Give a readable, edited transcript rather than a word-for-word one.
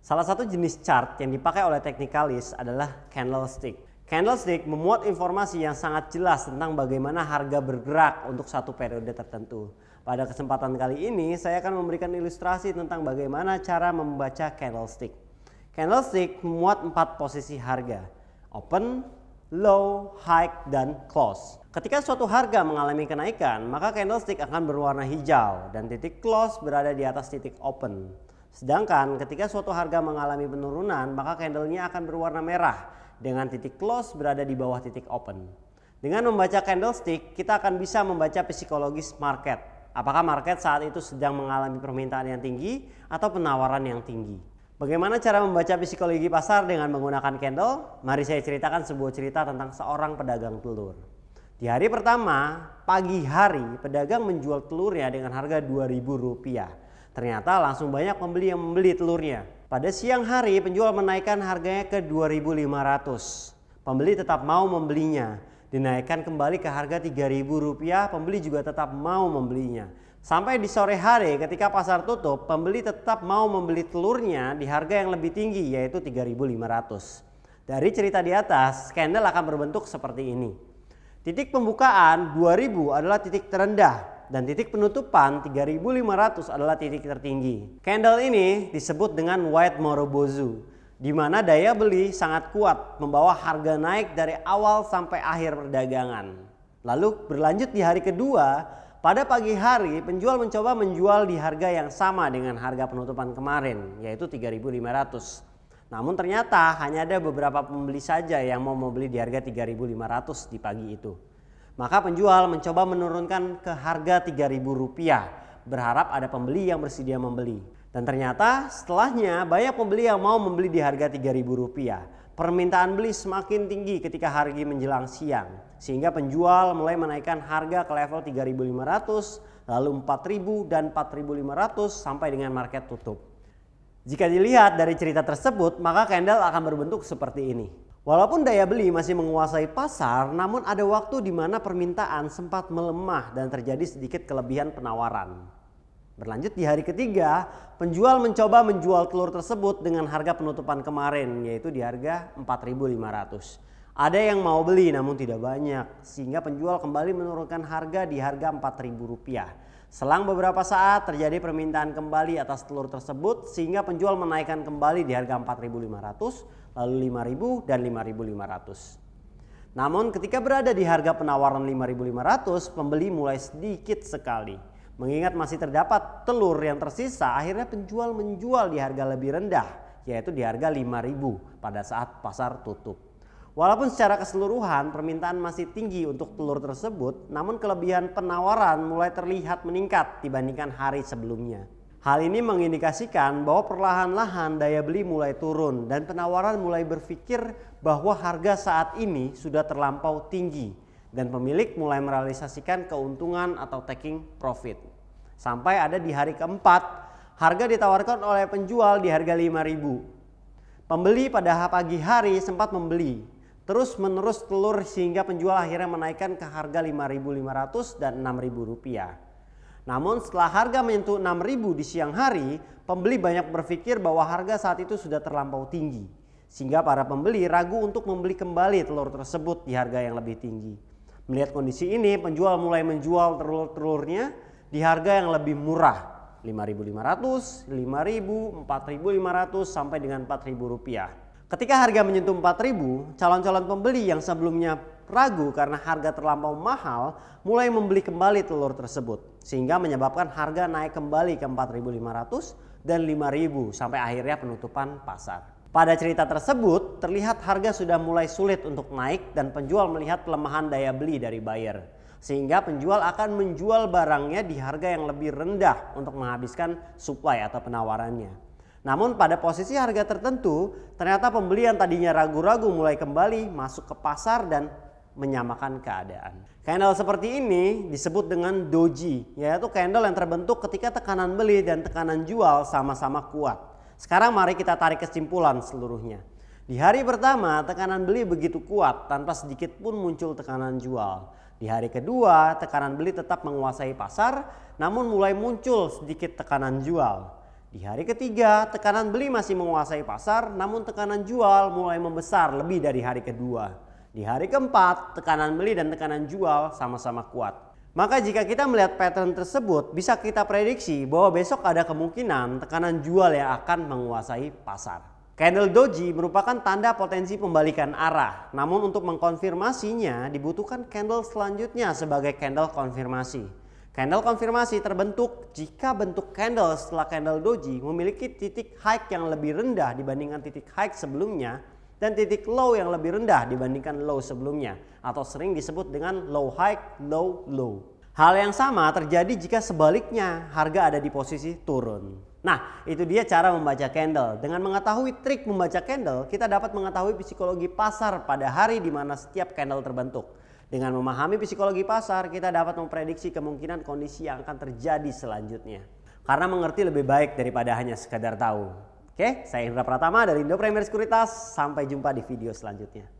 Salah satu jenis chart yang dipakai oleh teknikalis adalah candlestick. Candlestick memuat informasi yang sangat jelas tentang bagaimana harga bergerak untuk satu periode tertentu. Pada kesempatan kali ini saya akan memberikan ilustrasi tentang bagaimana cara membaca candlestick. Candlestick memuat 4 posisi harga: open, low, high, dan close. Ketika suatu harga mengalami kenaikan, maka candlestick akan berwarna hijau dan titik close berada di atas titik open. Sedangkan ketika suatu harga mengalami penurunan, maka candlenya akan berwarna merah dengan titik close berada di bawah titik open. Dengan membaca candlestick, kita akan bisa membaca psikologis market. Apakah market saat itu sedang mengalami permintaan yang tinggi atau penawaran yang tinggi. Bagaimana cara membaca psikologi pasar dengan menggunakan candle? Mari saya ceritakan sebuah cerita tentang seorang pedagang telur. Di hari pertama, pagi hari, pedagang menjual telurnya dengan harga Rp2.000. Ternyata langsung banyak pembeli yang membeli telurnya. Pada siang hari, penjual menaikkan harganya ke Rp2.500. Pembeli tetap mau membelinya. Dinaikkan kembali ke harga Rp3.000, pembeli juga tetap mau membelinya. Sampai di sore hari ketika pasar tutup, pembeli tetap mau membeli telurnya di harga yang lebih tinggi, yaitu Rp3.500. Dari cerita di atas, candle akan berbentuk seperti ini. Titik pembukaan 2000 adalah titik terendah dan titik penutupan 3.500 adalah titik tertinggi. Candle ini disebut dengan White Morobozu, di mana daya beli sangat kuat membawa harga naik dari awal sampai akhir perdagangan. Lalu berlanjut di hari kedua, pada pagi hari penjual mencoba menjual di harga yang sama dengan harga penutupan kemarin, yaitu 3.500. Namun ternyata hanya ada beberapa pembeli saja yang mau membeli di harga 3.500 di pagi itu. Maka penjual mencoba menurunkan ke harga Rp3.000, berharap ada pembeli yang bersedia membeli. Dan ternyata setelahnya banyak pembeli yang mau membeli di harga Rp3.000. Permintaan beli semakin tinggi ketika hari menjelang siang, sehingga penjual mulai menaikkan harga ke level 3.500, lalu 4.000 dan 4.500 sampai dengan market tutup. Jika dilihat dari cerita tersebut, maka candle akan berbentuk seperti ini. Walaupun daya beli masih menguasai pasar, namun ada waktu di mana permintaan sempat melemah dan terjadi sedikit kelebihan penawaran. Berlanjut di hari ketiga, penjual mencoba menjual telur tersebut dengan harga penutupan kemarin, yaitu di harga Rp4.500. Ada yang mau beli namun tidak banyak, sehingga penjual kembali menurunkan harga di harga Rp4.000. Selang beberapa saat terjadi permintaan kembali atas telur tersebut, sehingga penjual menaikkan kembali di harga Rp4.500, lalu Rp5.000 dan Rp5.500. Namun ketika berada di harga penawaran Rp5.500, pembeli mulai sedikit sekali. Mengingat masih terdapat telur yang tersisa, akhirnya penjual menjual di harga lebih rendah, yaitu di harga Rp5.000 pada saat pasar tutup. Walaupun secara keseluruhan permintaan masih tinggi untuk telur tersebut, namun kelebihan penawaran mulai terlihat meningkat dibandingkan hari sebelumnya. Hal ini mengindikasikan bahwa perlahan-lahan daya beli mulai turun dan penawaran mulai berpikir bahwa harga saat ini sudah terlampau tinggi dan pemilik mulai merealisasikan keuntungan atau taking profit. Sampai ada di hari keempat, harga ditawarkan oleh penjual di harga Rp5.000. Pembeli pada pagi hari sempat membeli terus menerus telur sehingga penjual akhirnya menaikkan ke harga Rp5.500 dan Rp6.000. Namun setelah harga menyentuh Rp6.000 di siang hari, pembeli banyak berpikir bahwa harga saat itu sudah terlampau tinggi. Sehingga para pembeli ragu untuk membeli kembali telur tersebut di harga yang lebih tinggi. Melihat kondisi ini, penjual mulai menjual telur-telurnya di harga yang lebih murah. Rp5.500, Rp5.000, Rp4.500 sampai dengan Rp4.000. Ketika harga menyentuh Rp4.000, calon-calon pembeli yang sebelumnya ragu karena harga terlampau mahal mulai membeli kembali telur tersebut, sehingga menyebabkan harga naik kembali ke Rp4.500 dan Rp5.000 sampai akhirnya penutupan pasar. Pada cerita tersebut terlihat harga sudah mulai sulit untuk naik dan penjual melihat pelemahan daya beli dari buyer, sehingga penjual akan menjual barangnya di harga yang lebih rendah untuk menghabiskan supply atau penawarannya. Namun pada posisi harga tertentu, ternyata pembeli yang tadinya ragu-ragu mulai kembali masuk ke pasar dan menyamakan keadaan. Candle seperti ini disebut dengan doji, yaitu candle yang terbentuk ketika tekanan beli dan tekanan jual sama-sama kuat. Sekarang mari kita tarik kesimpulan seluruhnya. Di hari pertama tekanan beli begitu kuat tanpa sedikit pun muncul tekanan jual. Di hari kedua tekanan beli tetap menguasai pasar, namun mulai muncul sedikit tekanan jual. Di hari ketiga, tekanan beli masih menguasai pasar, namun tekanan jual mulai membesar lebih dari hari kedua. Di hari keempat, tekanan beli dan tekanan jual sama-sama kuat. Maka jika kita melihat pattern tersebut, bisa kita prediksi bahwa besok ada kemungkinan tekanan jual yang akan menguasai pasar. Candle doji merupakan tanda potensi pembalikan arah. Namun untuk mengkonfirmasinya dibutuhkan candle selanjutnya sebagai candle konfirmasi. Candle konfirmasi terbentuk jika bentuk candle setelah candle doji memiliki titik high yang lebih rendah dibandingkan titik high sebelumnya dan titik low yang lebih rendah dibandingkan low sebelumnya, atau sering disebut dengan low high, low low. Hal yang sama terjadi jika sebaliknya harga ada di posisi turun. Nah, itu dia cara membaca candle. Dengan mengetahui trik membaca candle, kita dapat mengetahui psikologi pasar pada hari di mana setiap candle terbentuk. Dengan memahami psikologi pasar, kita dapat memprediksi kemungkinan kondisi yang akan terjadi selanjutnya. Karena mengerti lebih baik daripada hanya sekadar tahu. Oke, saya Indra Pratama dari Indo Premier Sekuritas. Sampai jumpa di video selanjutnya.